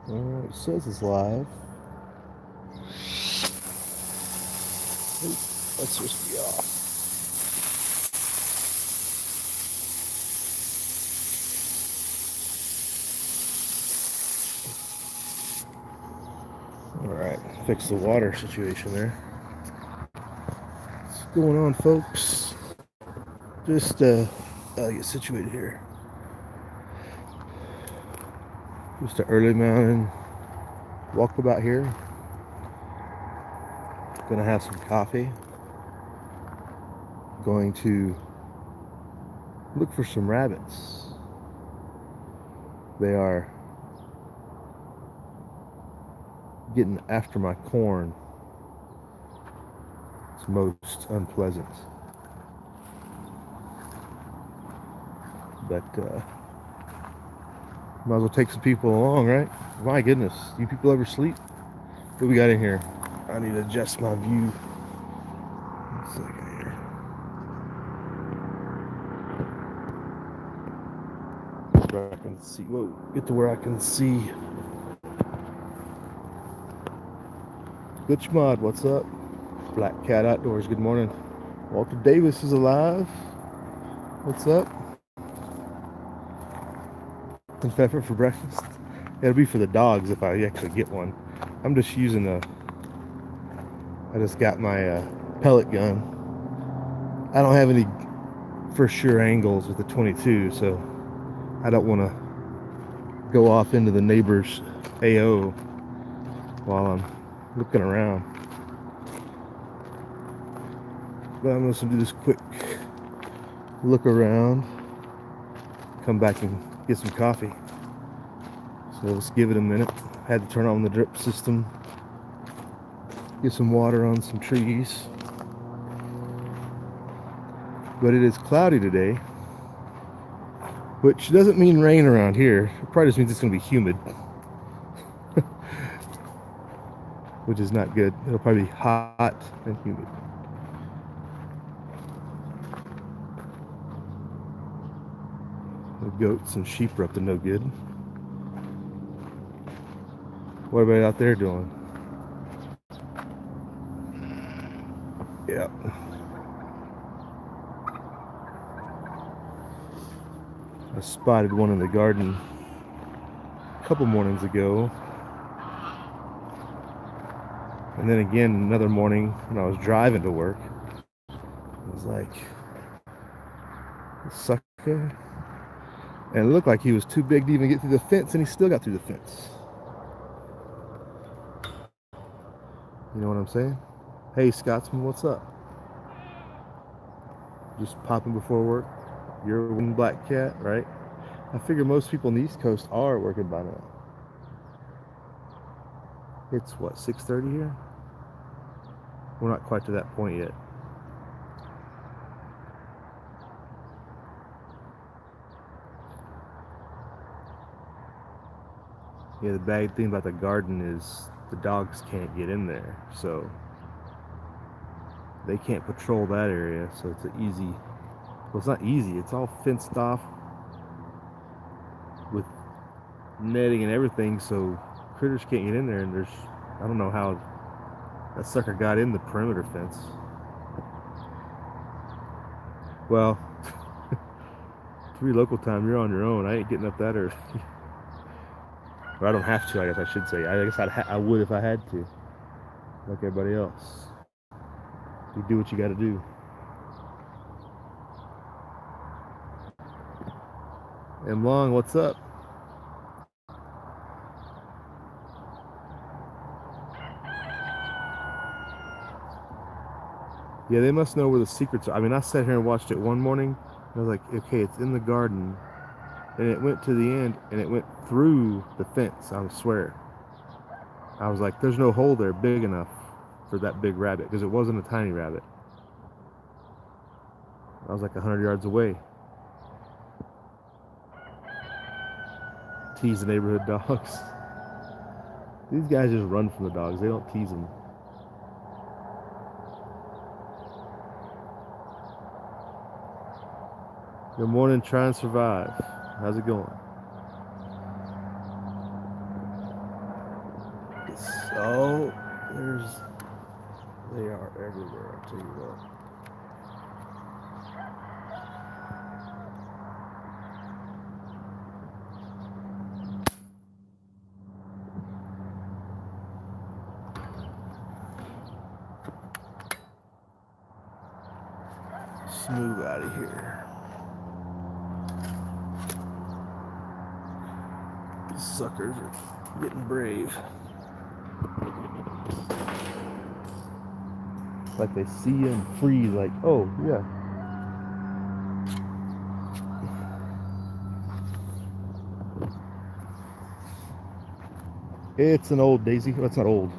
It says it's live. Let's just be off. Alright, fix the water situation there. What's going on, folks? Just I'll get situated here. Just an early morning walkabout here. Gonna have some coffee. Going to look for some rabbits. They are getting after my corn. It's most unpleasant. But might as well take some people along, right? My goodness, you people ever sleep? What we got in here? I need to adjust my view. One second here. Where I can see. Whoa, get to where I can see. Good Schmod, what's up? Black Cat Outdoors, good morning. Walter Davis is alive. What's up? And pepper for breakfast. It'll be for the dogs if I actually get one. I'm just using I just got my pellet gun. I don't have any for sure angles with the 22, so I don't want to go off into the neighbor's AO while I'm looking around. But I'm going to do this quick look around, come back and get some coffee. So let's give it a minute. Had to turn on the drip system, get some water on some trees. But it is cloudy today, which doesn't mean rain around here. It probably just means it's going to be humid, which is not good. It'll probably be hot and humid. The goats and sheep are up to no good. What about out there doing? Yeah. I spotted one in the garden a couple mornings ago. And then again another morning when I was driving to work. I was like, sucker. And it looked like he was too big to even get through the fence, and he still got through the fence. You know what I'm saying? Hey, Scotsman, what's up? Just popping before work. You're one black cat, right? I figure most people on the East Coast are working by now. It's what, 6:30 here? We're not quite to that point yet. Yeah, the bad thing about the garden is the dogs can't get in there, so they can't patrol that area, so it's an easy, well, it's not easy, it's all fenced off with netting and everything, so critters can't get in there, and I don't know how that sucker got in the perimeter fence. Well, 3 local time, you're on your own. I ain't getting up that early. Or I don't have to, I guess I should say. I guess I would if I had to, like everybody else. You do what you got to do. M. Long, what's up? Yeah, they must know where the secrets are. I mean, I sat here and watched it one morning, and I was like, okay, it's in the garden. And it went to the end, and it went through the fence, I swear. I was like, there's no hole there big enough for that big rabbit, because it wasn't a tiny rabbit. I was like 100 yards away. Tease the neighborhood dogs. These guys just run from the dogs. They don't tease them. Good morning, try and survive. How's it going? this. Oh, they are everywhere, I'll tell you what. Smooth out of here. These suckers are getting brave. Like they see you and freeze, like, oh, yeah. It's an old daisy. Well, it's not old.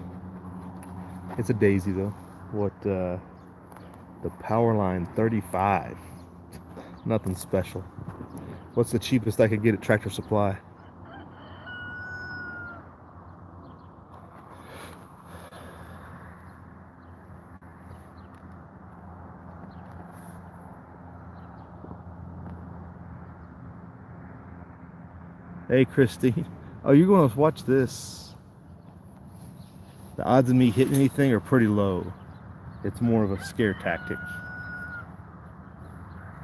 It's a daisy, though. What, the Powerline 35. Nothing special. What's the cheapest I could get at Tractor Supply? Hey, Christy. Oh, you're going to watch this. The odds of me hitting anything are pretty low. It's more of a scare tactic.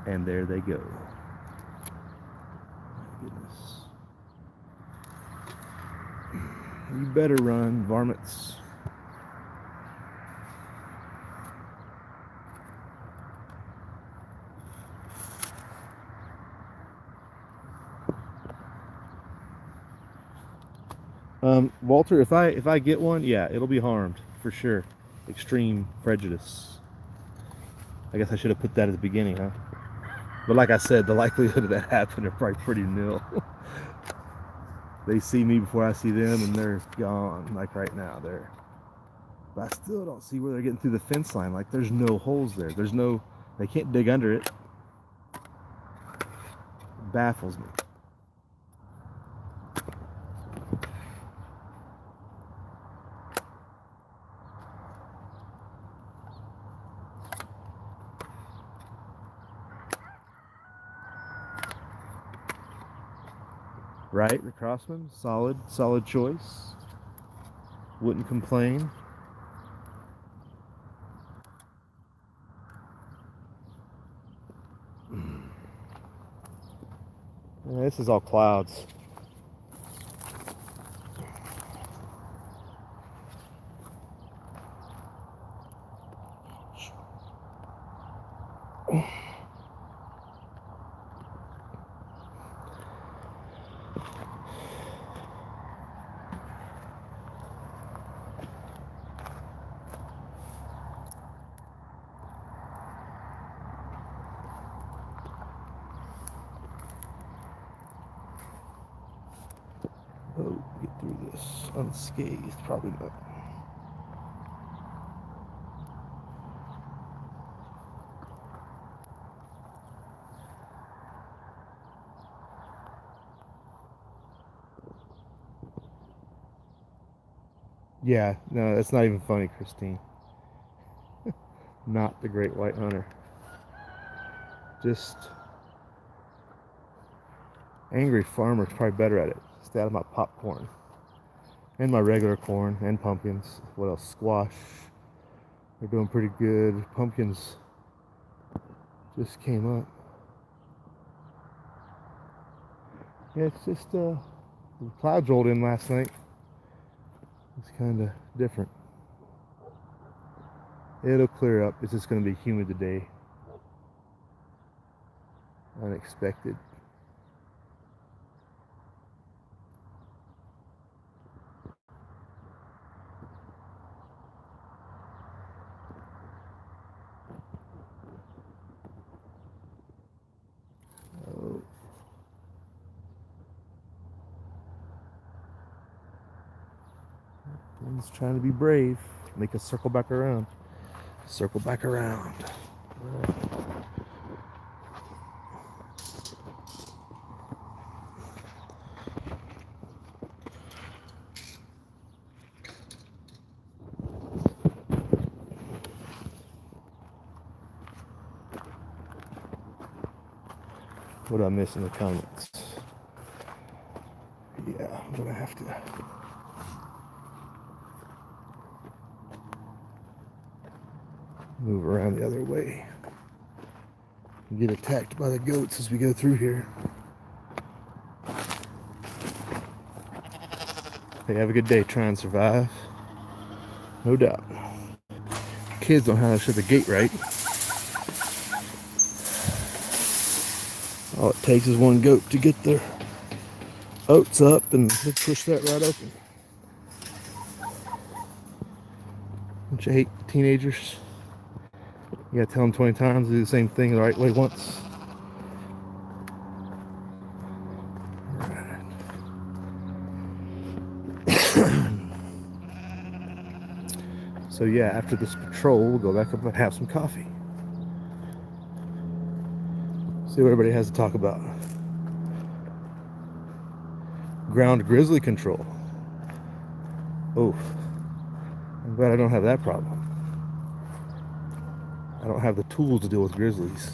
And there they go. My goodness. You better run, varmints. Walter, if I get one, yeah, it'll be harmed for sure. Extreme prejudice. I guess I should have put that at the beginning, huh? But like I said, the likelihood of that happening are probably pretty nil. They see me before I see them, and they're gone. Like right now, but I still don't see where they're getting through the fence line. Like there's no holes there. They can't dig under it. It baffles me. Right, the Crossman, solid choice. Wouldn't complain. Yeah, this is all clouds. Oh, get through this unscathed, probably not. Yeah, no, that's not even funny, Christine. Not the great white hunter. Just angry farmer's probably better at it. Stay out of my popcorn. And my regular corn and pumpkins. What else? Squash. They're doing pretty good. Pumpkins just came up. Yeah, it's just the clouds rolled in last night. It's kind of different. It'll clear up. It's just going to be humid today. Unexpected. Oh. One's trying to be brave. Make us circle back around. Circle back around. Right. What did I miss in the comments? Yeah, I'm gonna have to. Move around the other way. Get attacked by the goats as we go through here. Hey, have a good day. Try and survive. No doubt. Kids don't know how to shut the gate right. All it takes is one goat to get their oats up and they push that right open. Bunch of teenagers. You gotta tell them 20 times to do the same thing the right way once. So yeah, after this patrol, we'll go back up and have some coffee. See what everybody has to talk about. Ground grizzly control. Oh, I'm glad I don't have that problem. I don't have the tools to deal with grizzlies.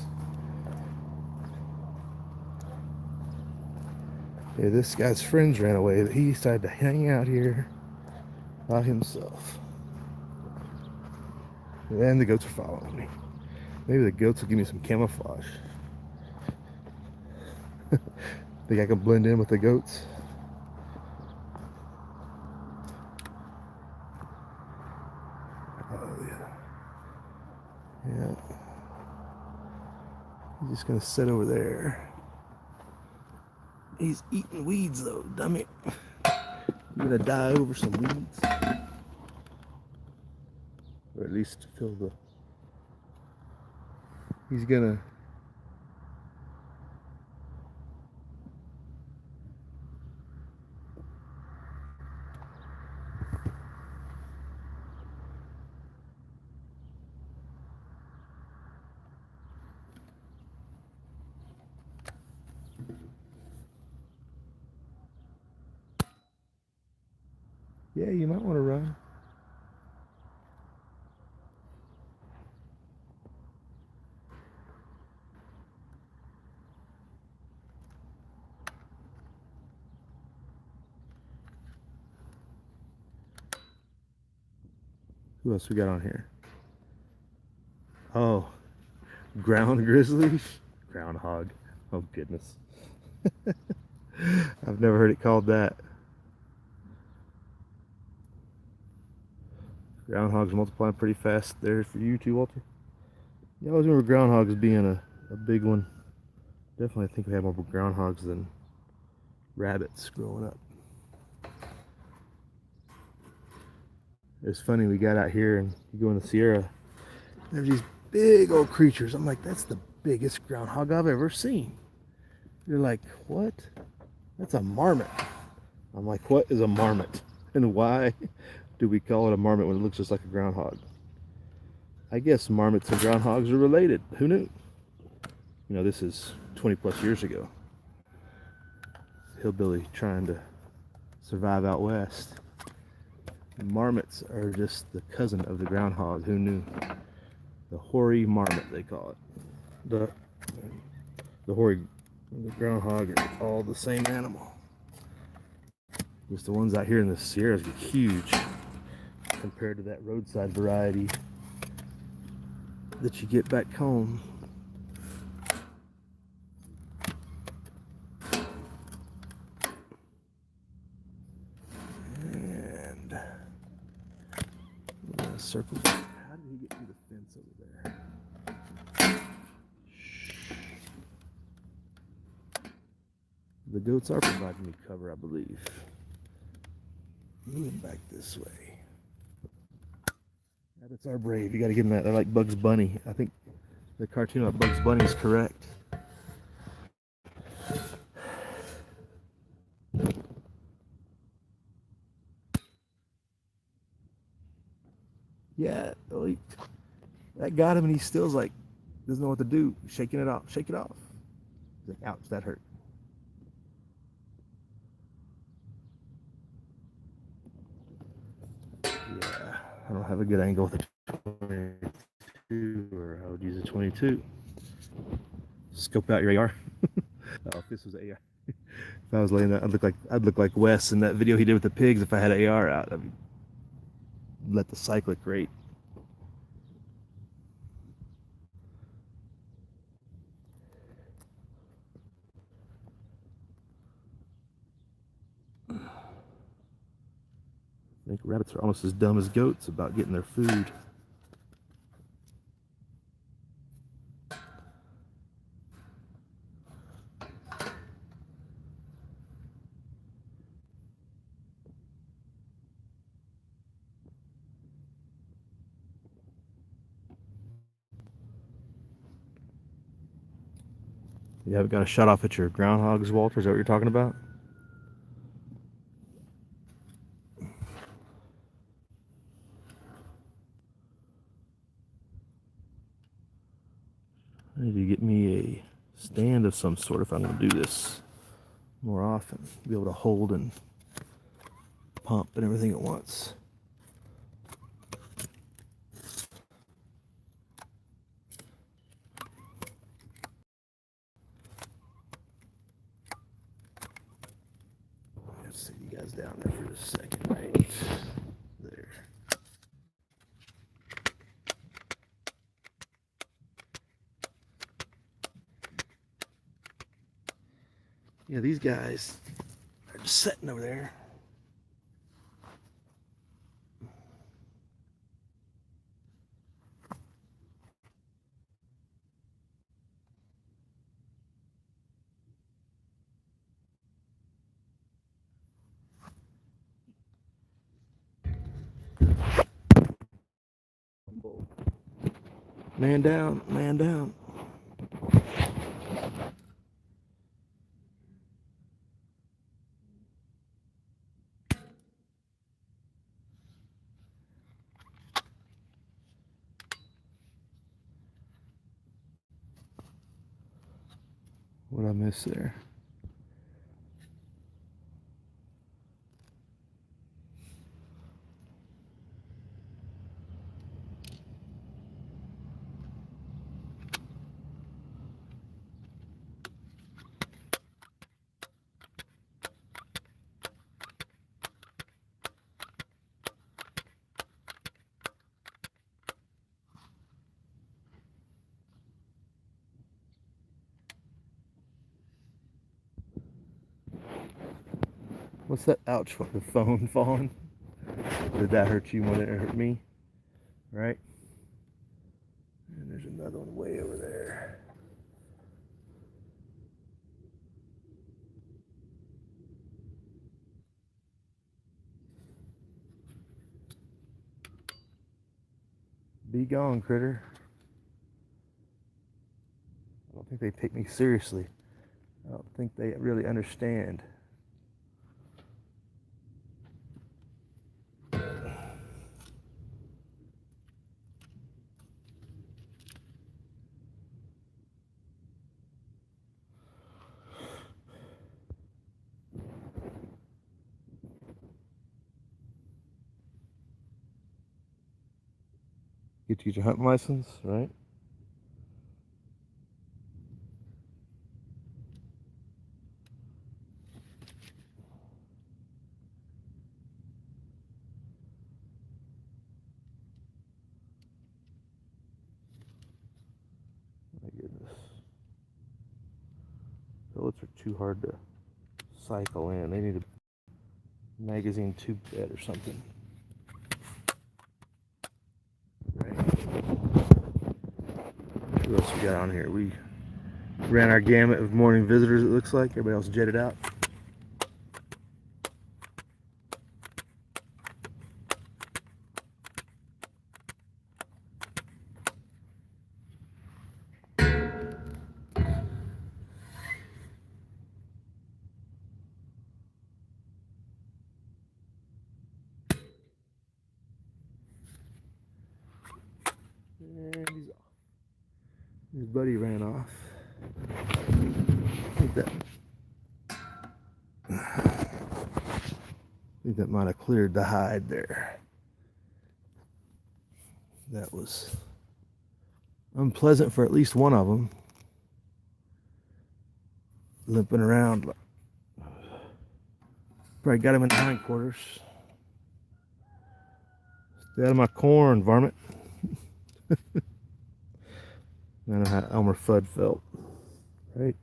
Yeah, this guy's friends ran away, but he decided to hang out here by himself. And the goats are following me. Maybe the goats will give me some camouflage. Think I can blend in with the goats? Oh yeah. Yeah. He's just gonna sit over there. He's eating weeds though, dummy. You're gonna die over some weeds. Or at least fill the... He's gonna... Yeah, you might want to run. Who else we got on here? Oh, ground grizzly? Groundhog. Oh, goodness. I've never heard it called that. Groundhogs multiplying pretty fast there for you too, Walter. Yeah, I always remember groundhogs being a big one. Definitely think we had more groundhogs than rabbits growing up. It's funny, we got out here and you go in the Sierra, there's these big old creatures. I'm like, that's the biggest groundhog I've ever seen. You're like, what? That's a marmot. I'm like, what is a marmot? And why do we call it a marmot when it looks just like a groundhog? I guess marmots and groundhogs are related. Who knew? You know, this is 20 plus years ago. Hillbilly trying to survive out west. Marmots are just the cousin of the groundhog. Who knew? The hoary marmot, they call it. The hoary and the groundhog are all the same animal. Just the ones out here in the Sierras are huge compared to that roadside variety that you get back home. And circle. How did he get through the fence over there? The goats are providing me cover, I believe. Moving back this way. Rabbits are brave. You got to give them that. They're like Bugs Bunny. I think the cartoon about Bugs Bunny is correct. Yeah, that got him, and he still's like, doesn't know what to do. Shaking it off. Shake it off. He's like, ouch, that hurt. Yeah, I don't have a good angle with a 22, or I would use a 22. Scope out your AR. Oh, if this was AR. If I was laying that, I'd look like Wes in that video he did with the pigs. If I had an AR out, I'd let the cyclic rate. I think rabbits are almost as dumb as goats about getting their food. You haven't got a shot off at your groundhogs, Walter? Is that what you're talking about? I need to get me a stand of some sort if I'm going to do this more often. Be able to hold and pump and everything at once. Let's see you guys down there for a second, right there. Yeah, these guys are just sitting over there. Man down, man down. What'd I miss there? What's that? Ouch, for the phone falling. Did that hurt you more than it hurt me? Right? And there's another one way over there. Be gone, critter. I don't think they take me seriously. I don't think they really understand. Get to get your hunting license, right? My goodness. Bullets are too hard to cycle in. They need a magazine tube bed or something. Right. What else we got on here? We ran our gamut of morning visitors, it looks like. Everybody else jetted out. And he's off. His buddy ran off. I think that might have cleared the hide there. That was unpleasant for at least one of them. Limping around. Probably got him in the hindquarters. Stay out of my corn, varmint. I know how Elmer Fudd felt, right?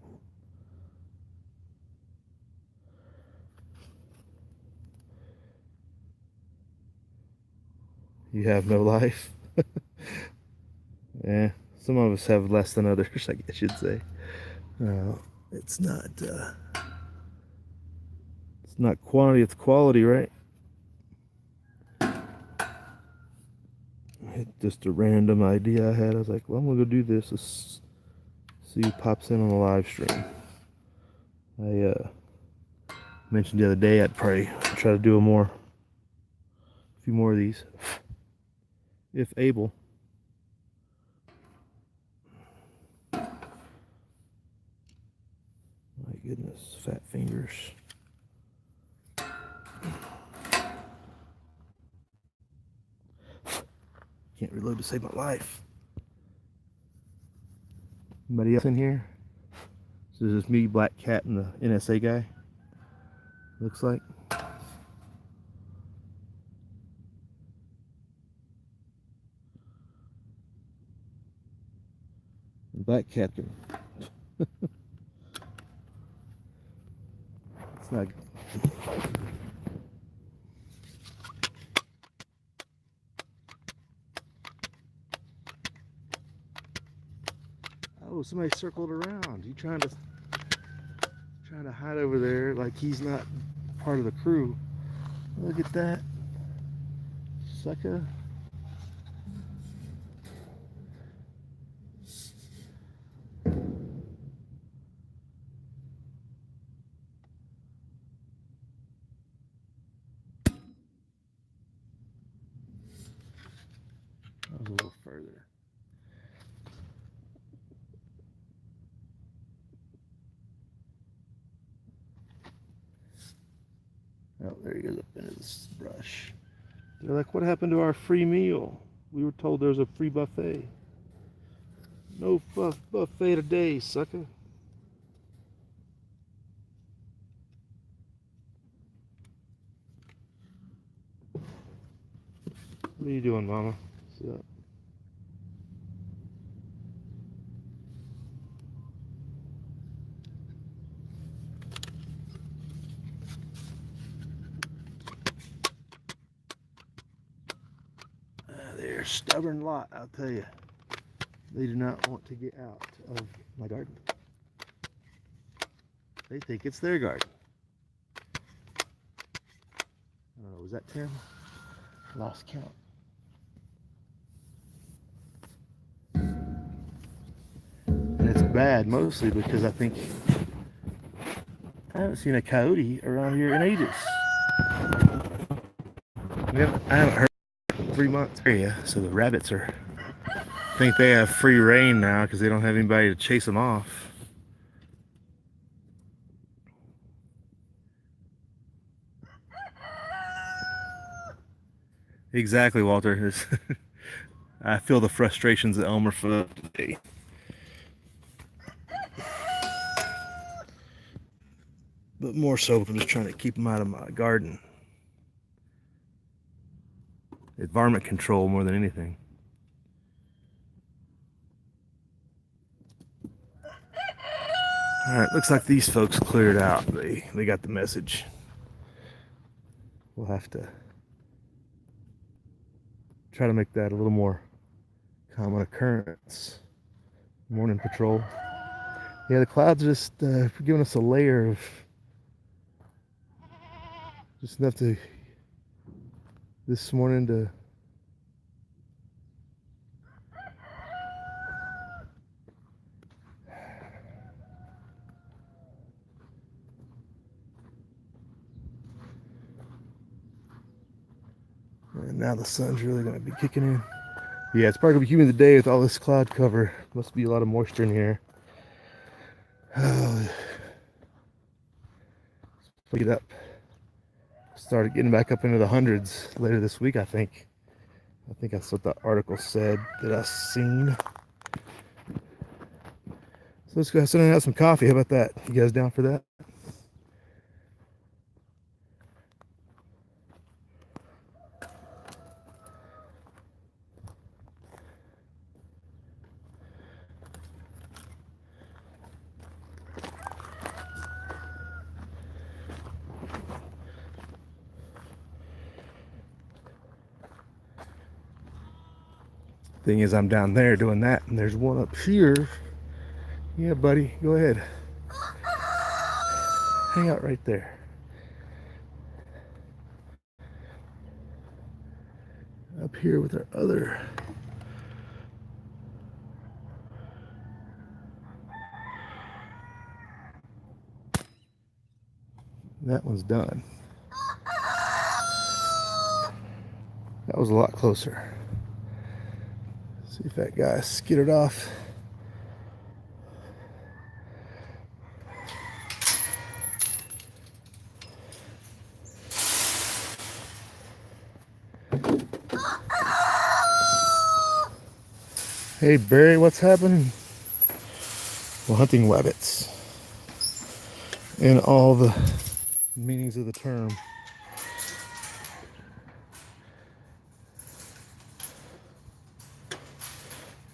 you have no life. Yeah, some of us have less than others, I guess I should say. Uh, it's not it's not quantity, it's quality, right? Just a random idea I had. I was like, well, I'm gonna go do this. Let's see who pops in on the live stream. I mentioned the other day I'd probably try to do a few more of these, if able. My goodness, fat fingers. Can't reload to save my life. Anybody else in here? So this is me, Black Cat, and the NSA guy. Looks like. Black Cat. It's not. Oh, somebody circled around. You trying to hide over there like he's not part of the crew. Look at that, sucker. That was a little further. Oh, there he goes up into this brush. They're like, what happened to our free meal? We were told there was a free buffet. No buffet today, sucker. What are you doing, Mama? What's up? They're a stubborn lot, I'll tell you. They do not want to get out of my garden. They think it's their garden. I don't know, was that 10? Lost count. And it's bad mostly because I haven't seen a coyote around here in ages. I haven't heard in 3 months area, so the rabbits think they have free reign now because they don't have anybody to chase them off. Exactly, Walter. I feel the frustrations that Elmer felt today. But more so, I'm just trying to keep them out of my garden. Environment control more than anything. All right, looks like these folks cleared out. They got the message. We'll have to try to make that a little more common occurrence. Morning patrol. Yeah, the clouds are just giving us a layer of just enough to this morning to and now the sun's really going to be kicking in. Yeah, it's probably going to be humid today with all this cloud cover. Must be a lot of moisture in here. Oh, get up. Started getting back up into the hundreds later this week, I think. I think that's what the article said that I seen. So let's go sit down and have some coffee. How about that? You guys down for that? Thing is, I'm down there doing that, and there's one up here. Yeah, buddy, go ahead. Hang out right there. Up here with our other. That one's done. That was a lot closer. See if that guy skidded off. Hey Barry, what's happening? We're hunting rabbits in all the meanings of the term.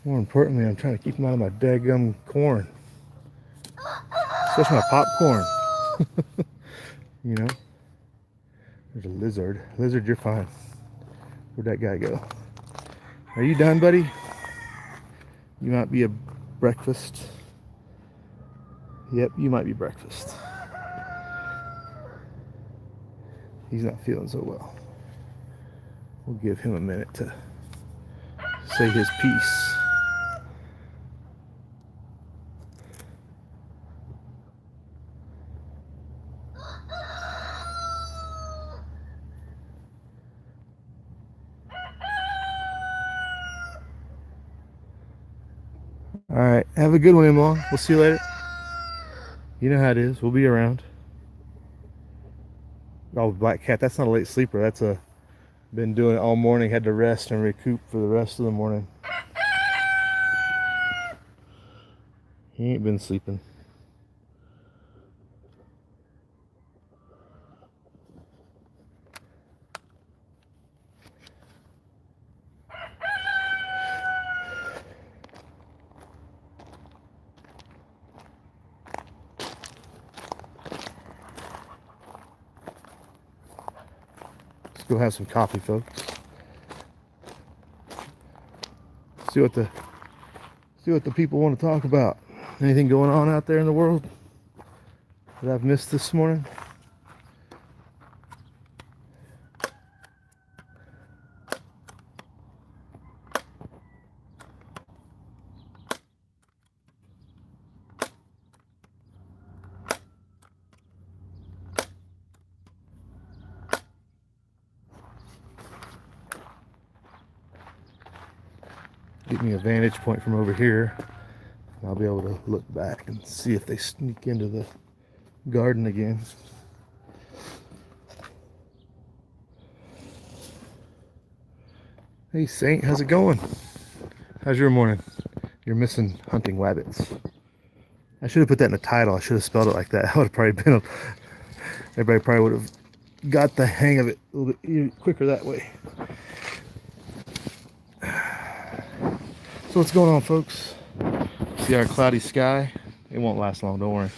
More importantly, I'm trying to keep them out of my daggum corn, especially my popcorn. You know, there's a lizard. Lizard, you're fine. Where'd that guy go? Are you done, buddy? You might be a breakfast. Yep, you might be breakfast. He's not feeling so well. We'll give him a minute to say his piece. All right, have a good one, Imlong. We'll see you later. You know how it is. We'll be around. Oh, black cat. That's not a late sleeper. That's a been doing it all morning. Had to rest and recoup for the rest of the morning. He ain't been sleeping. Let's go have some coffee, folks. See what the people want to talk about. Anything going on out there in the world that I've missed this morning? Get me a vantage point from over here. I'll be able to look back and see if they sneak into the garden again. Hey Saint, how's it going? How's your morning? You're missing hunting rabbits. I should have put that in the title. I should have spelled it like that. I would have probably been everybody probably would have got the hang of it a little bit quicker that way. So what's going on, folks? See our cloudy sky? It won't last long, don't worry.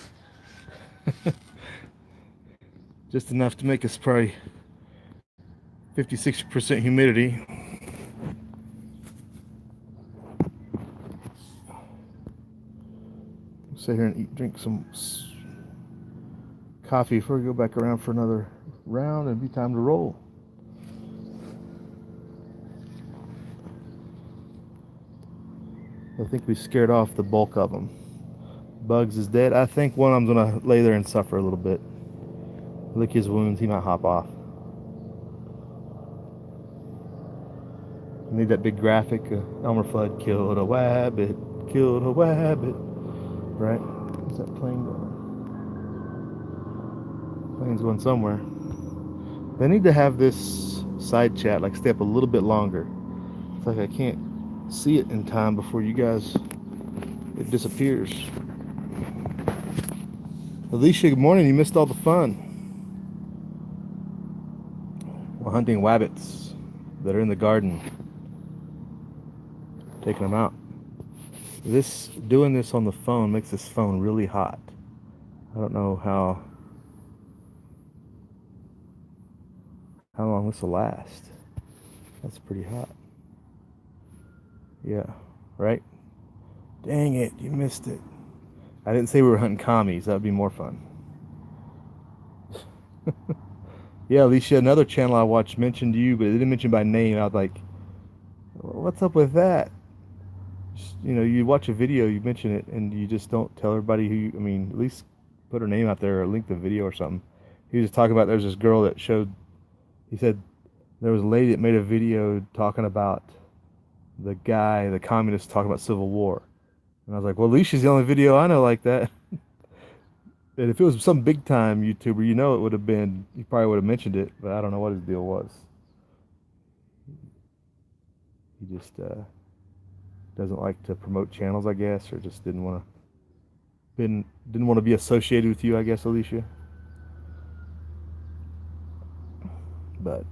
Just enough to make us probably 50-60% humidity. Sit here and drink some coffee before we go back around for another round and be time to roll. I think we scared off the bulk of them. Bugs is dead. I think one of them's gonna lay there and suffer a little bit. Lick his wounds, he might hop off. I need that big graphic. Elmer Fudd killed a wabbit, killed a wabbit. Right? Where's that plane going? Plane's going somewhere. They need to have this side chat like stay up a little bit longer. It's like I can't see it in time before you guys, it disappears. Alicia, good morning. You missed all the fun. We're hunting wabbits that are in the garden. Taking them out. Doing this on the phone makes this phone really hot. I don't know how long this will last. That's pretty hot. Yeah, right? Dang it, you missed it. I didn't say we were hunting commies. That would be more fun. Yeah, Alicia, another channel I watched mentioned you, but it didn't mention by name. I was like, what's up with that? Just, you watch a video, you mention it, and you just don't tell everybody who I mean, at least put her name out there or link the video or something. He was talking about there's this girl that showed, he said there was a lady that made a video talking about the communist talking about Civil War. And I was like, well, Alicia's the only video I know like that. And if it was some big time YouTuber, it would have been, he probably would have mentioned it, but I don't know what his deal was. He just doesn't like to promote channels, I guess, or just didn't want to be associated with you, I guess, Alicia. But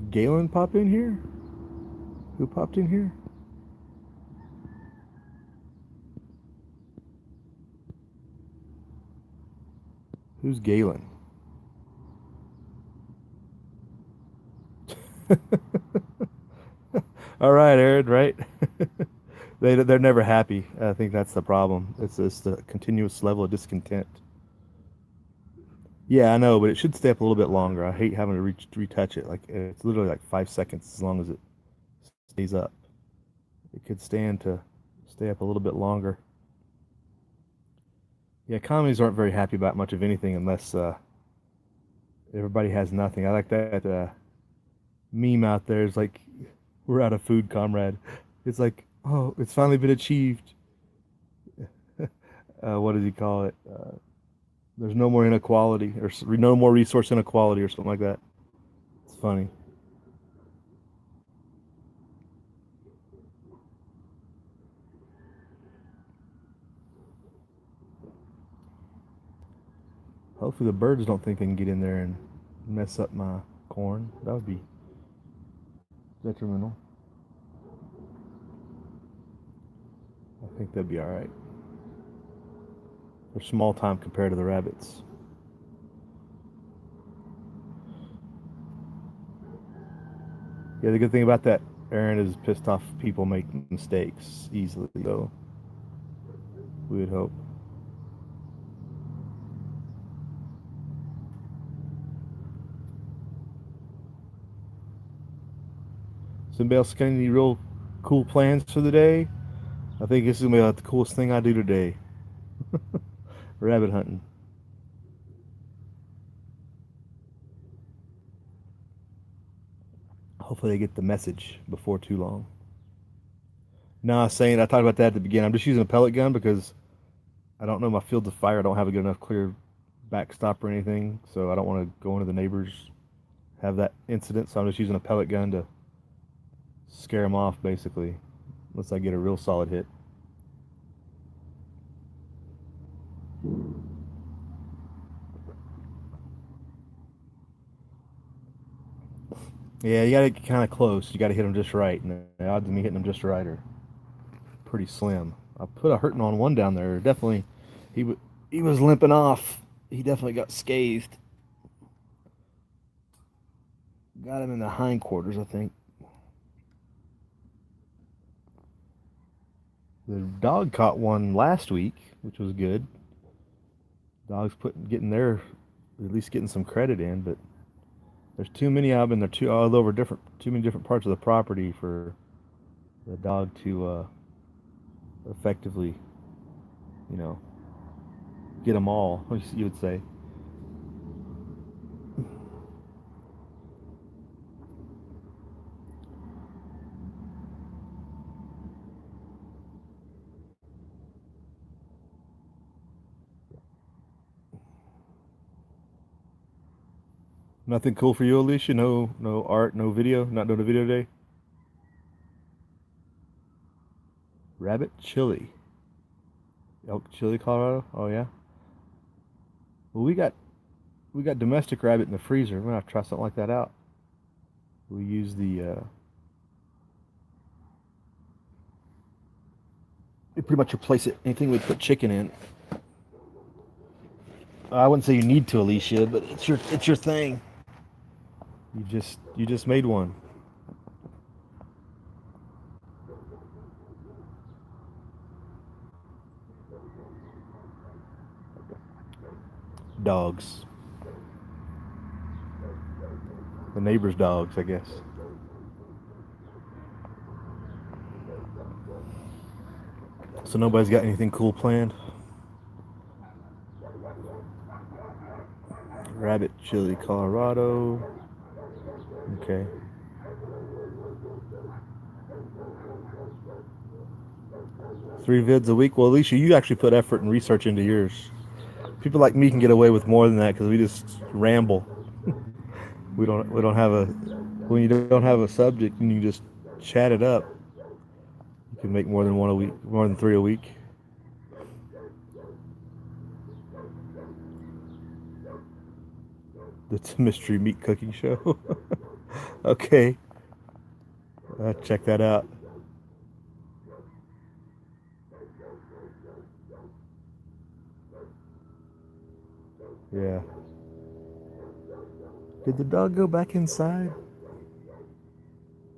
Galen pop in here? Who popped in here? Who's Galen? All right, Aaron, right? They're never happy. I think that's the problem. It's the continuous level of discontent. Yeah, I know, but it should stay up a little bit longer. I hate having to retouch it. Like it's literally like 5 seconds as long as it stays up. It could stand to stay up a little bit longer. Yeah, comedies aren't very happy about much of anything unless everybody has nothing. I like that meme out there. It's like we're out of food, comrade. It's like, oh, it's finally been achieved. What does he call it? There's no more inequality or no more resource inequality or something like that. It's funny. Hopefully the birds don't think they can get in there and mess up my corn. That would be detrimental. I think that'd be all right. They're small time compared to the rabbits. Yeah, the good thing about that, Aaron, is pissed off people make mistakes easily, though. We would hope. Somebody else got any real cool plans for the day? I think this is gonna be like the coolest thing I do today. Rabbit hunting. Hopefully they get the message before too long. No, I was saying I talked about that at the beginning. I'm just using a pellet gun because I don't know my fields of fire. I don't have a good enough clear backstop or anything, so I don't want to go into the neighbors have that incident. So I'm just using a pellet gun to scare them off, basically, unless I get a real solid hit. Yeah, you gotta get kind of close. You gotta hit them just right, and the odds of me hitting them just right are pretty slim. I put a hurting on one down there. Definitely, he was limping off. He definitely got scathed. Got him in the hindquarters, I think. The dog caught one last week, which was good. Dogs getting their at least getting some credit in, but there's too many of them. And they're too all over too many different parts of the property for the dog to effectively, you know, get them all. You would say. Nothing cool for you, Alicia? No art, no video. Not doing a video today. Rabbit chili. Elk chili, Colorado. Oh yeah. Well, we got domestic rabbit in the freezer. We're gonna have to try something like that out. We use the You pretty much replace it. Anything we put chicken in. I wouldn't say you need to, Alicia, but it's your thing. You just made one. Dogs. The neighbor's dogs, I guess. So nobody's got anything cool planned? Rabbit Chili, Colorado. Okay. Three vids a week. Well, Alicia, you actually put effort and research into yours. People like me can get away with more than that because we just ramble. We don't have a when you don't have a subject and you just chat it up. You can make more than one a week, more than three a week. It's a mystery meat cooking show. Okay, check that out. Yeah. Did the dog go back inside?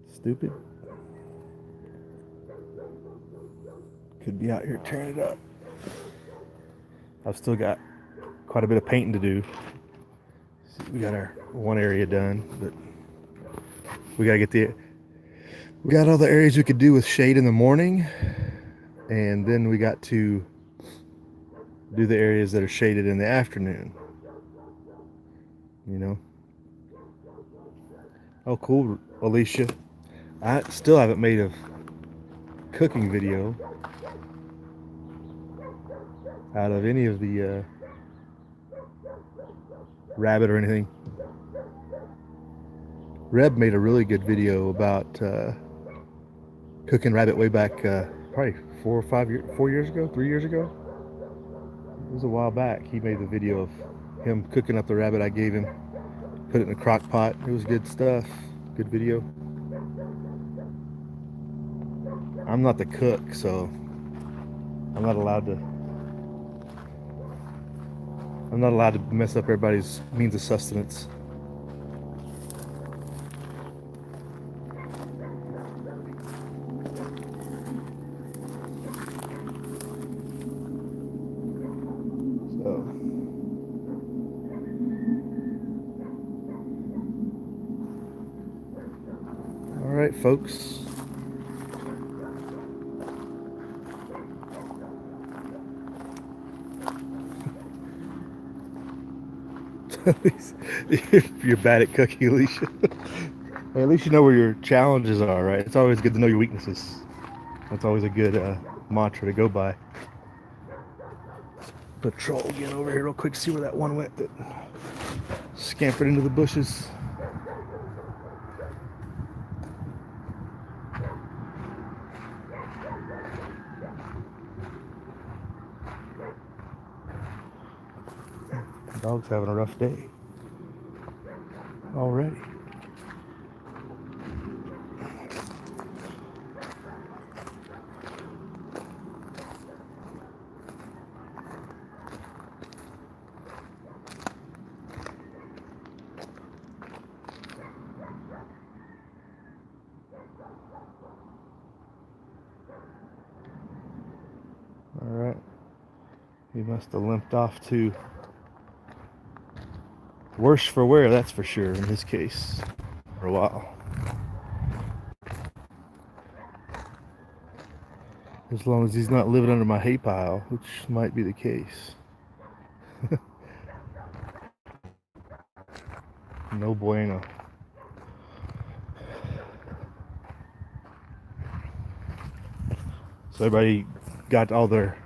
Stupid. Could be out here tearing it up. I've still got quite a bit of painting to do. We got our one area done, but we got all the areas we could do with shade in the morning, and then we got to do the areas that are shaded in the afternoon. You know. Oh, cool, Alicia. I still haven't made a cooking video out of any of the rabbit or anything. Reb made a really good video about cooking rabbit way back probably 4 years ago, 3 years ago. It was a while back. He made the video of him cooking up the rabbit I gave him, put it in a crock pot. It was good stuff. Good video. I'm not the cook, so I'm not allowed to mess up everybody's means of sustenance. All right, folks. You're bad at cooking, Alicia. Hey, at least you know where your challenges are, right? It's always good to know your weaknesses. That's always a good mantra to go by. Patrol again over here real quick, see where that one went that scampered into the bushes. The dog's having a rough day already. All right. He must have limped off too. Worse for wear, that's for sure, in his case, for a while. As long as he's not living under my hay pile, which might be the case. No bueno. So everybody got all their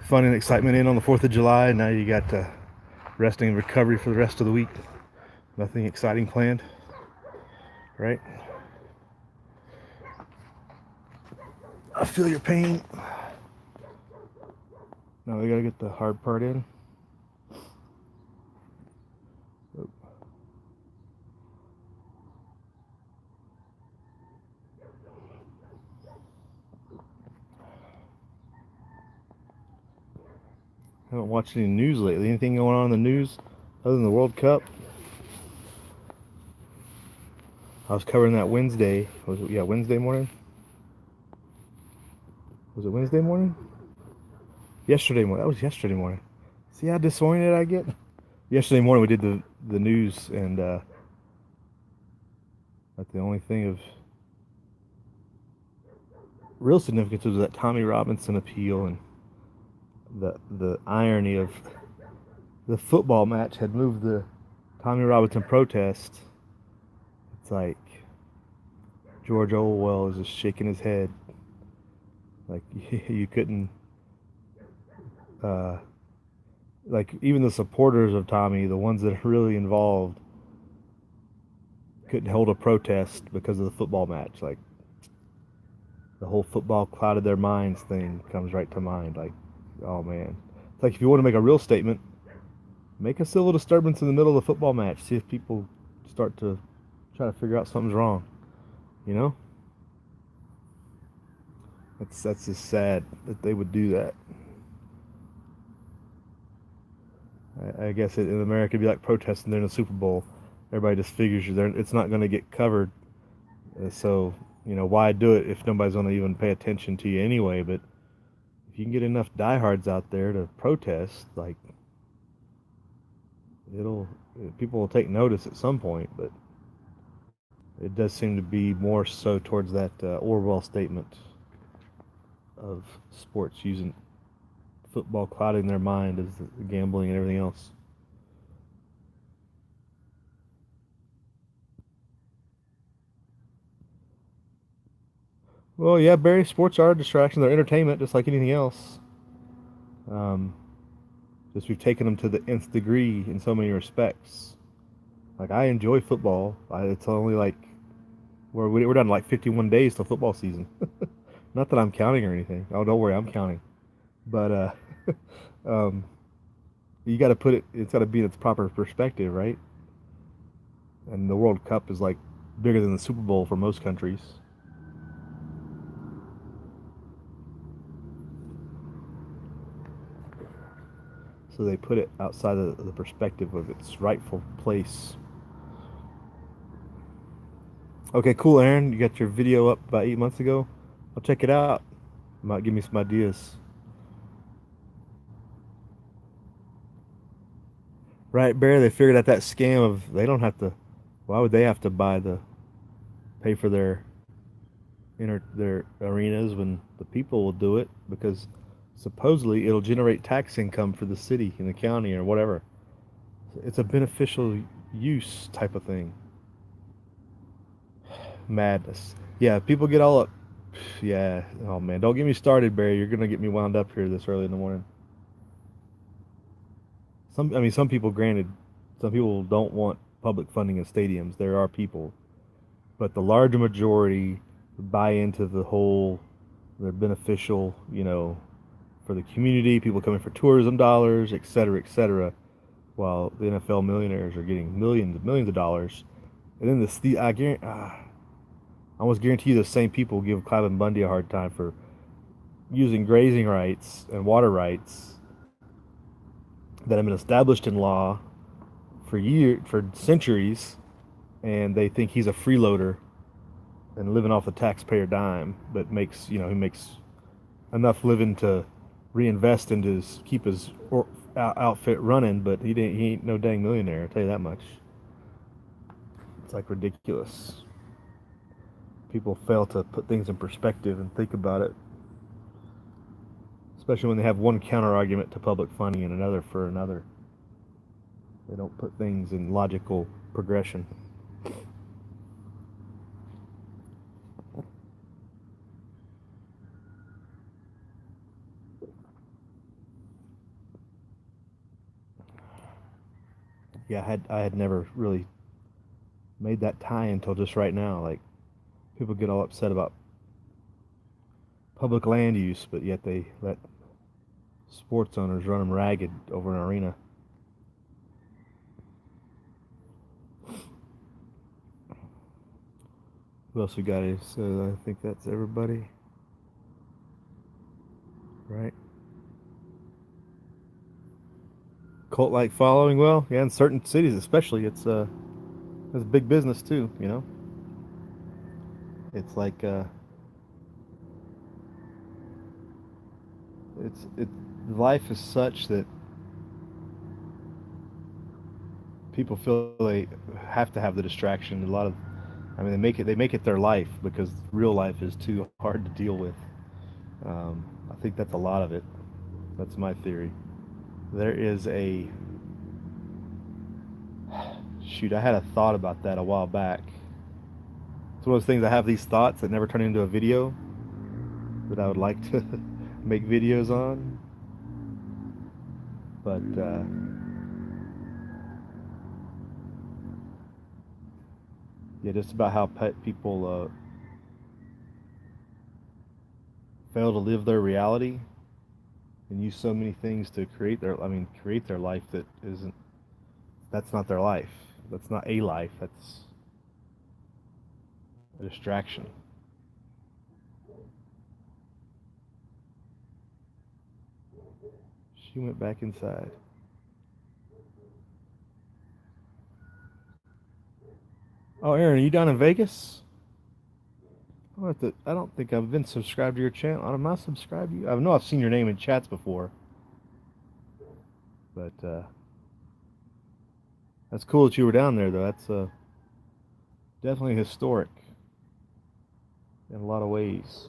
fun and excitement in on the 4th of July. Now you got resting and recovery for the rest of the week. Nothing exciting planned, right? I feel your pain. Now we gotta get the hard part in. I haven't watched any news lately. Anything going on in the news other than the World Cup? I was covering that Wednesday. Was it, yeah, Wednesday morning? Was it Wednesday morning? Yesterday morning. That was yesterday morning. See how disoriented I get? Yesterday morning we did the news, and like the only thing of real significance was that Tommy Robinson appeal, and the irony of the football match had moved the Tommy Robinson protest. It's like George Orwell is just shaking his head. Like you couldn't, uh, like even the supporters of Tommy, the ones that are really involved, couldn't hold a protest because of the football match. Like the whole football clouded their minds thing comes right to mind. Like, oh man, it's like if you want to make a real statement, make a civil disturbance in the middle of the football match. See if people start to try to figure out something's wrong. You know, that's just sad that they would do that. I guess in America it'd be like protesting during the Super Bowl. Everybody just figures it's not going to get covered. So, you know, why do it if nobody's going to even pay attention to you anyway? But if you can get enough diehards out there to protest, like, it'll people will take notice at some point. But it does seem to be more so towards that Orwell statement of sports using football clouding their mind as the gambling and everything else. Well, yeah, Barry, sports are a distraction. They're entertainment, just like anything else. Um, just we've taken them to the nth degree in so many respects. Like I enjoy football. It's only like we're down to like 51 days till football season. Not that I'm counting or anything. Oh, don't worry, I'm counting. But um, you got to put it. It's got to be in its proper perspective, right? And the World Cup is like bigger than the Super Bowl for most countries. So they put it outside of the perspective of its rightful place. Okay, cool, Aaron. You got your video up about 8 months ago. I'll check it out. Might give me some ideas. Right, Bear. They figured out that scam of they don't have to. Why would they have to pay for their arenas when the people will do it? Because supposedly it'll generate tax income for the city and the county or whatever. It's a beneficial use type of thing. Madness. Yeah, people get all up. Yeah. Oh man, don't get me started, Barry. You're gonna get me wound up here this early in the morning. I mean, some people, granted, some people don't want public funding in stadiums. There are people, but the larger majority buy into the whole. They're beneficial, you know, for the community. People coming for tourism dollars, et cetera, et cetera. While the NFL millionaires are getting millions of dollars, and then I almost guarantee you the same people give Cliven Bundy a hard time for using grazing rights and water rights that have been established in law for centuries, and they think he's a freeloader and living off the taxpayer dime, but he makes enough living to reinvest into keep his outfit running, but he ain't no dang millionaire. I'll tell you that much. It's like ridiculous. People fail to put things in perspective and think about it, especially when they have one counter argument to public funding and another for another. They don't put things in logical progression. Yeah, I had never really made that tie until just right now. Like people get all upset about public land use, but yet they let sports owners run them ragged over an arena. Who else we got? So I think that's everybody, right? Cult-like following. Well, yeah, in certain cities, especially, it's big business too. You know, it's like it. Life is such that people feel they have to have the distraction. A lot of, I mean, they make it their life because real life is too hard to deal with. I think that's a lot of it. That's my theory. There is a shoot. I had a thought about that a while back. It's one of those things. I have these thoughts that never turn into a video that I would like to make videos on. But yeah, just about how people fail to live their reality and use so many things to create their life that isn't. That's not their life. That's not a life. That's a distraction. She went back inside. Oh, Aaron, are you down in Vegas? I don't think I've been subscribed to your channel. I'm not subscribed to you. I know I've seen your name in chats before, but that's cool that you were down there, though. That's definitely historic in a lot of ways.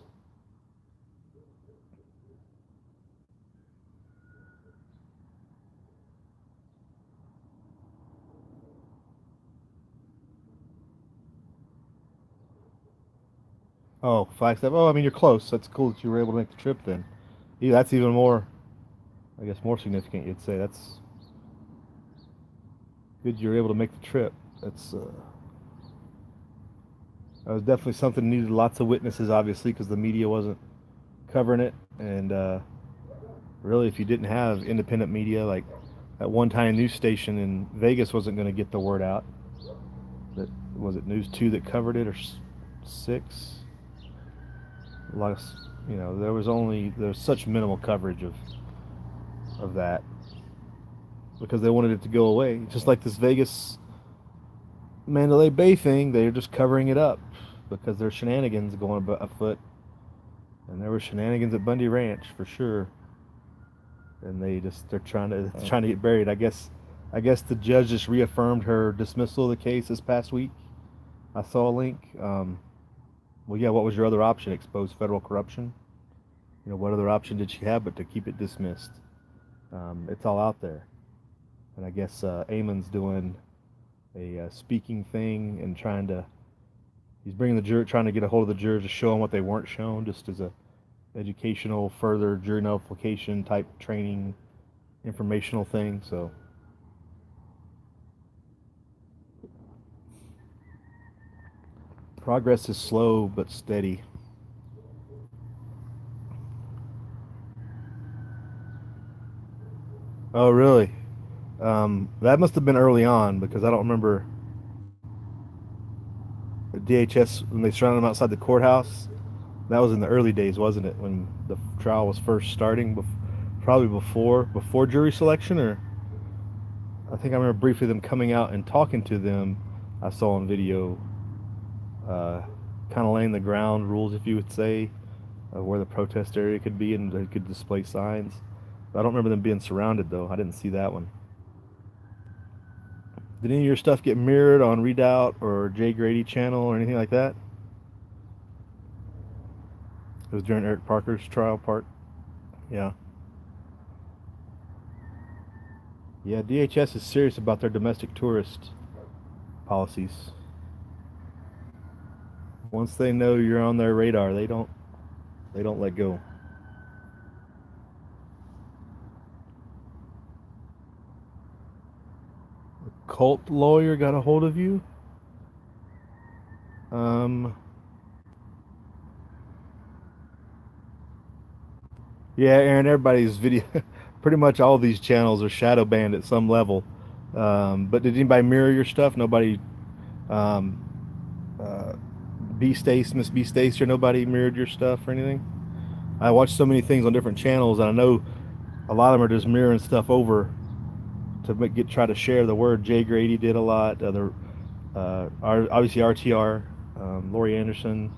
Oh, Flagstaff. Oh, I mean, you're close. That's cool that you were able to make the trip then. Yeah, that's even more, I guess, more significant, you'd say. That's good you were able to make the trip. That was definitely something needed lots of witnesses, obviously, because the media wasn't covering it. And really, if you didn't have independent media, like that one time news station in Vegas wasn't going to get the word out. That was it News 2 that covered it, or 6? A lot of, there was such minimal coverage of that because they wanted it to go away. Just like this Vegas Mandalay Bay thing, they're just covering it up because there's shenanigans going afoot, and there were shenanigans at Bundy Ranch for sure. And they're trying to get buried. I guess the judge just reaffirmed her dismissal of the case this past week. I saw a link. Well, yeah. What was your other option? Expose federal corruption. What other option did she have but to keep it dismissed? It's all out there, and I guess Amon's doing a speaking thing and he's bringing the jury, trying to get a hold of the jurors to show them what they weren't shown, just as a educational, further jury nullification type training, informational thing. So progress is slow but steady. Oh, really? That must have been early on because I don't remember the DHS when they surrounded them outside the courthouse. That was in the early days, wasn't it? When the trial was first starting, probably before jury selection, or I think I remember briefly them coming out and talking to them. I saw on video, kind of laying the ground rules, if you would say, of where the protest area could be and they could display signs. But I don't remember them being surrounded though. I didn't see that one. Did any of your stuff get mirrored on Redoubt or Jay Grady channel or anything like that? It was during Eric Parker's trial part. Yeah. Yeah, DHS is serious about their domestic tourist policies. Once they know you're on their radar, they don't let go. A cult lawyer got a hold of you? Um, yeah, Aaron, everybody's video, pretty much all these channels are shadow banned at some level. But did anybody mirror your stuff? Nobody, um, uh, B Stace, Miss B Stace, or nobody mirrored your stuff or anything? I watch so many things on different channels, and I know a lot of them are just mirroring stuff over to try to share the word. Jay Grady did a lot. Obviously RTR, Lori Anderson.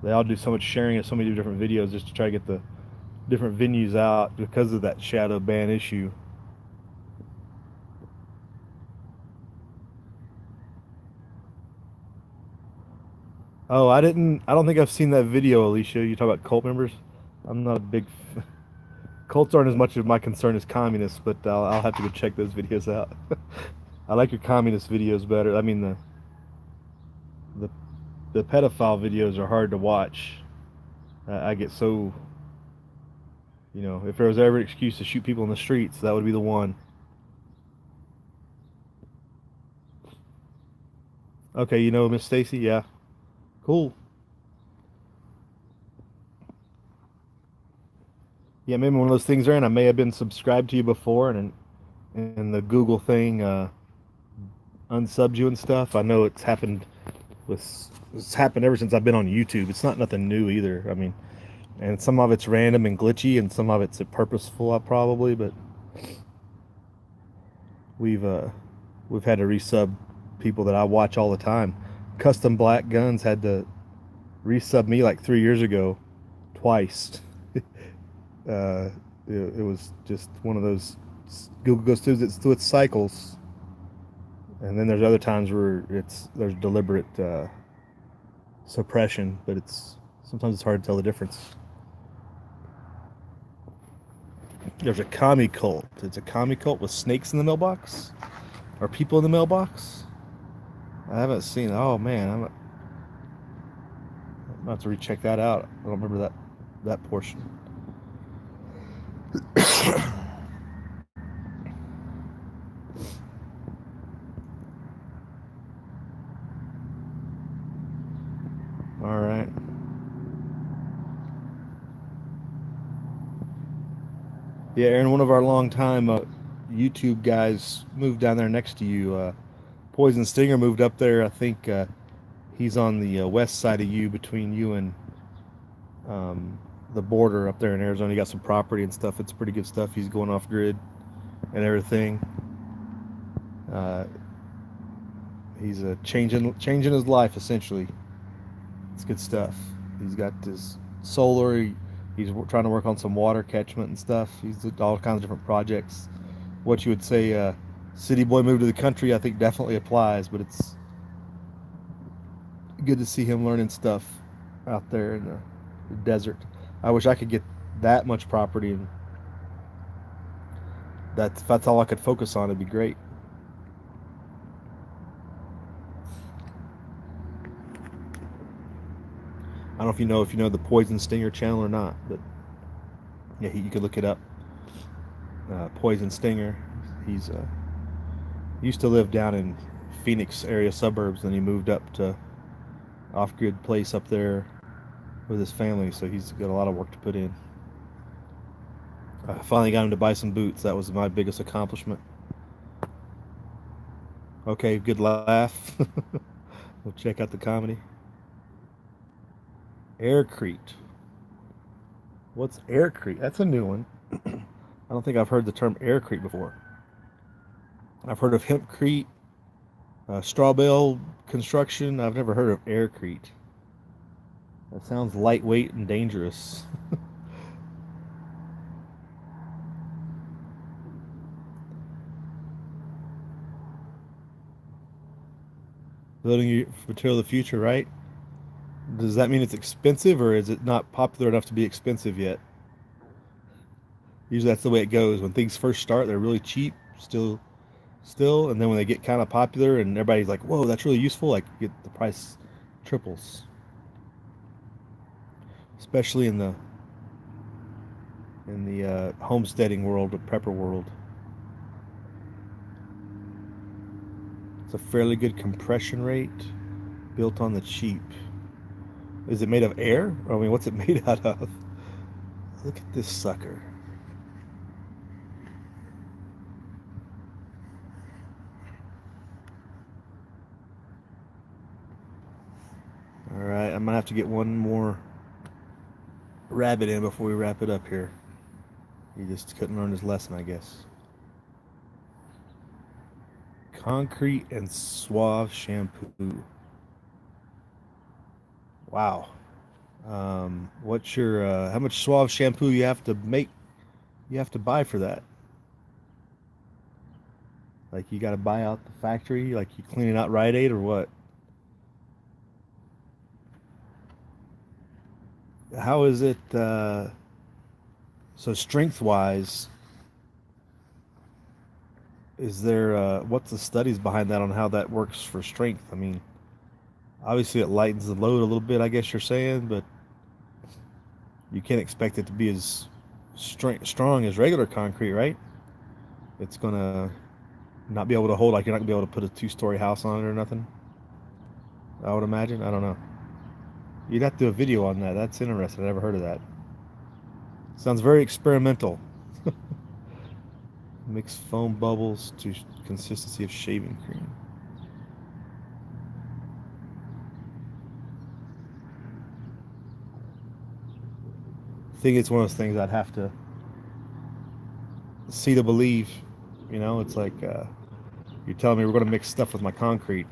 They all do so much sharing of so many different videos just to try to get the different venues out because of that shadow ban issue. Oh, I didn't. I don't think I've seen that video, Alicia. You talk about cult members. I'm not a big. Cults aren't as much of my concern as communists, but I'll have to go check those videos out. I like your communist videos better. I mean the the pedophile videos are hard to watch. I get so, if there was ever an excuse to shoot people in the streets, that would be the one. Okay, you know Miss Stacy, yeah, cool. Yeah, maybe one of those things are in. I may have been subscribed to you before, and the Google thing unsubbed you and stuff. I know it's happened ever since I've been on YouTube. It's not nothing new either. I mean, and some of it's random and glitchy, and some of it's purposeful, probably. But we've uh, we've had to resub people that I watch all the time. Custom Black Guns had to resub me like 3 years ago, twice. uh, it was just one of those. Google goes through its cycles, and then there's other times where there's deliberate suppression, but sometimes it's hard to tell the difference. There's a commie cult. It's a commie cult with snakes in the mailbox, or people in the mailbox. I haven't seen. Oh man, I'm gonna have to recheck that out. I don't remember that portion. All right. Yeah, Aaron, one of our longtime YouTube guys moved down there next to you. Poison Stinger moved up there. I think he's on the west side of you, between you and um, the border up there in Arizona. He got some property and stuff. It's pretty good stuff. He's going off grid and everything. Uh, he's changing his life essentially. It's good stuff. He's got this solar. He's trying to work on some water catchment and stuff. He's did all kinds of different projects. What you would say, city boy moved to the country, I think definitely applies. But it's good to see him learning stuff out there in the desert. I wish I could get that much property, and if that's all I could focus on, it'd be great. I don't know if you know the Poison Stinger channel or not, but yeah, you could look it up. Poison Stinger. He's used to live down in Phoenix area suburbs, and he moved up to off-grid place up there with his family, so he's got a lot of work to put in. I finally got him to buy some boots. That was my biggest accomplishment. Okay, good laugh. We'll check out the comedy. Aircrete. What's aircrete? That's a new one. I don't think I've heard the term aircrete before. I've heard of hempcrete, straw bale construction. I've never heard of aircrete. That sounds lightweight and dangerous. Building material of the future, right? Does that mean it's expensive, or is it not popular enough to be expensive yet? Usually that's the way it goes. When things first start, they're really cheap, still, and then when they get kind of popular and everybody's like, "Whoa, that's really useful," like the price triples. Especially in the homesteading world, the prepper world. It's a fairly good compression rate, built on the cheap. Is it made of air? I mean, what's it made out of? Look at this sucker. All right, I'm gonna have to get one more rabbit in before we wrap it up here. He just couldn't learn his lesson, I guess. Concrete and Suave shampoo. Wow. What's your how much Suave shampoo you have to make? You have to buy for that. Like you got to buy out the factory. Like you clean it out Rite Aid or what? How is it? So strength wise, is there what's the studies behind that on how that works for strength? I mean, obviously it lightens the load a little bit, I guess you're saying, but you can't expect it to be as strong as regular concrete, right? It's gonna not be able to hold, like you're not gonna be able to put a two-story house on it or nothing. I would imagine. I don't know. You'd have to do a video on that. That's interesting. I never heard of that. Sounds very experimental. Mix foam bubbles to consistency of shaving cream. I think it's one of those things I'd have to see to believe. You know, it's like you're telling me we're going to mix stuff with my concrete.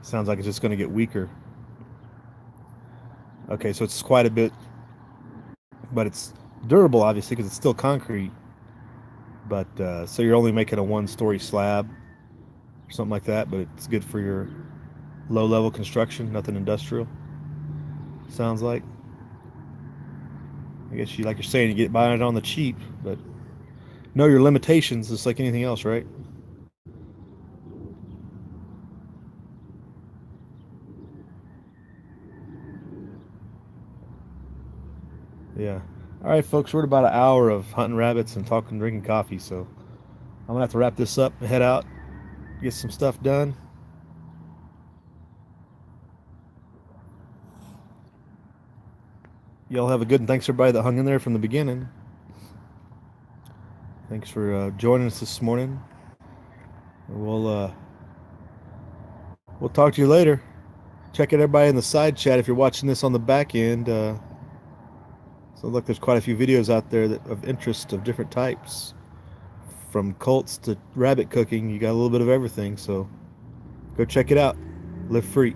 Sounds like it's just going to get weaker. Okay, so it's quite a bit, but it's durable, obviously, because it's still concrete. But so you're only making a one-story slab or something like that, but it's good for your low-level construction, nothing industrial. Sounds like. I guess you, like you're saying, you get buying it on the cheap, but know your limitations, just like anything else, right? Yeah. All right, folks, we're at about an hour of hunting rabbits and talking, drinking coffee, so I'm gonna have to wrap this up and head out, get some stuff done. Y'all have a good, and thanks everybody that hung in there from the beginning. Thanks for joining us this morning. We'll talk to you later. Check out everybody in the side chat if you're watching this on the back end. So look, there's quite a few videos out there that of interest of different types, from cults to rabbit cooking. You got a little bit of everything, so go check it out. Live free.